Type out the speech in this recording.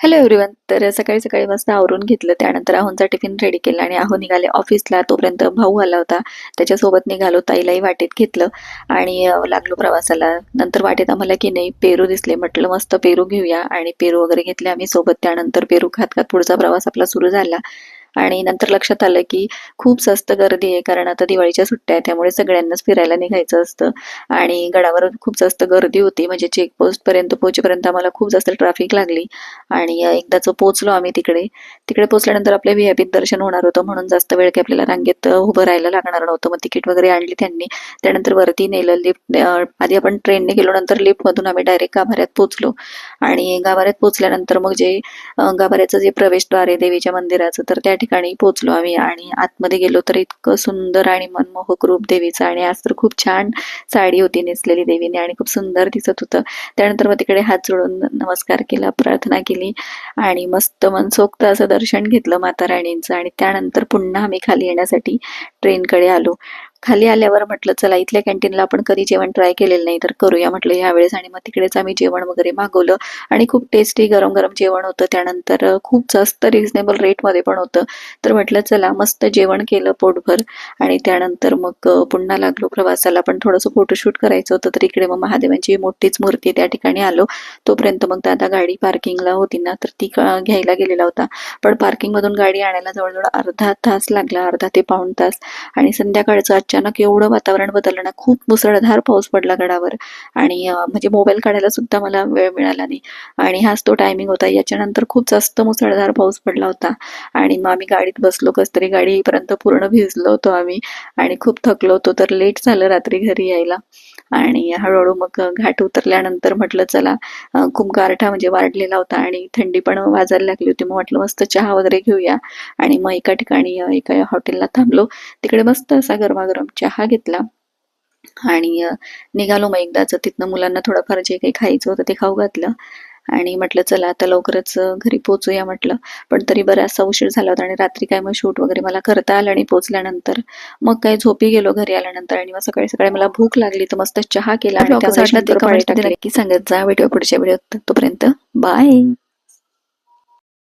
Hello everyone. तर सकाळी सकाळी मस्त आवरून घेतलं. त्यानंतर आहोंचा टिफिन रेडी केला आणि आहो निघाले ऑफिसला. तोपर्यंत भाऊ आला होता, त्याच्यासोबत निघालो. ताईलाही वाटेत घेतलं आणि लागलो प्रवासाला. नंतर वाटेत आम्हाला की नाही पेरू दिसले. म्हटलं मस्त पेरू घेऊया आणि पेरू वगैरे घेतले आम्ही सोबत. त्यानंतर पेरू खात खात पुढचा प्रवास आपला सुरू झाला. आणि नंतर लक्षात आलं की खूप जास्त गर्दी आहे, कारण आता दिवाळीच्या सुट्ट्या आहेत, त्यामुळे सगळ्यांनाच फिरायला निघायचं असतं. आणि गडावर खूप जास्त गर्दी होती, म्हणजे चेकपोस्ट पर्यंत पोहोचेपर्यंत आम्हाला खूप जास्त ट्रॅफिक लागली. आणि एकदाच पोहोचलो आम्ही तिकडे. तिकडे पोहोचल्यानंतर आपल्या व्हीआयपी दर्शन होणार होतं, म्हणून जास्त वेळ काही आपल्याला रांगेत उभं राहायला लागणार नव्हतं. मग तिकीट वगैरे आणली त्यांनी. त्यानंतर वरती नेलं. लिफ्ट आधी आपण ट्रेनने गेलो, नंतर लिफ्टमधून आम्ही डायरेक्ट गाभाऱ्यात पोहोचलो. आणि गाभाऱ्यात पोहोचल्यानंतर मग जे गाभाऱ्याचं जे प्रवेशद्वार आहे देवीच्या मंदिराचं, तर त्या ठिकाणी पोहोचलो आम्ही. आणि आतमध्ये गेलो तर इतकं सुंदर आणि मनमोहक रूप देवीचं. आणि आज तर खूप छान साडी होती नेसलेली देवीने आणि खूप सुंदर दिसत होतं. त्यानंतर मग तिकडे हात जोडून नमस्कार केला, प्रार्थना केली आणि मस्त मनसोक्त असं दर्शन घेतलं माता राणींचं. आणि त्यानंतर पुन्हा आम्ही खाली येण्यासाठी ट्रेनकडे आलो. खाली आल्यावर म्हटलं चला इथल्या कॅन्टीनला आपण कधी जेवण ट्राय केलेलं नाही, तर करूया म्हटलं यावेळेस. आणि मग तिकडेच आम्ही जेवण वगैरे मागवलं आणि खूप टेस्टी गरम गरम जेवण होतं. त्यानंतर खूप जास्त रिझनेबल रेटमध्ये पण होतं. तर म्हटलं चला मस्त जेवण केलं पोटभर. आणि त्यानंतर मग पुन्हा लागलो प्रवासाला. पण थोडंसं फोटोशूट करायचं होतं, तर इकडे मग महादेवांची मोठीच मूर्ती त्या ठिकाणी आलो. तोपर्यंत मग दादा गाडी पार्किंगला होती ना, तर ती घ्यायला गेलेला होता. पण पार्किंगमधून गाडी आणायला जवळजवळ अर्धा तास लागला, अर्धा ते पाऊण तास. आणि संध्याकाळचं अचानक एवढं वातावरण बदललं ना, खूप मुसळधार पाऊस पडला गडावर. आणि म्हणजे मोबाईल काढायला सुद्धा मला वेळ मिळाला नाही. आणि हाच तो टायमिंग होता. याच्यानंतर खूप जास्त मुसळधार पाऊस पडला होता. आणि मग आम्ही गाडीत बसलो. कस तरी गाडी येईपर्यंत पूर्ण भिजलो होतो आम्ही आणि खूप थकलो होतो. तर लेट झालं रात्री घरी यायला. आणि हळूहळू मग घाट उतरल्यानंतर म्हटलं चला, खूप गारठा म्हणजे वाढलेला होता आणि थंडी पण वाजायला लागली होती. मग म्हटलं मस्त चहा वगैरे घेऊया. आणि मग एका ठिकाणी एका हॉटेलला थांबलो. तिकडे मस्त असा गरमागरम चहा घेतला. आणि निघालो मग एकदाच. तिथनं मुलांना थोडंफार जे काही खायचं होतं ते खाऊ घातलं. आणि म्हटलं चला आता लवकरच घरी पोहोचूया म्हटलं. पण तरी बराचसा उशीर झाला होता आणि रात्री काय मग शूट वगैरे मला करता आलं आणि पोहोचल्यानंतर मग काय झोपी गेलो घरी आल्यानंतर. आणि मग सकाळी सकाळी मला भूक लागली, तर मस्त चहा केला आणि त्यामध्ये शंकरपाळे टाकले. की सांगत जा व्हिडिओ पुढच्या व्हिडिओत. तोपर्यंत बाय.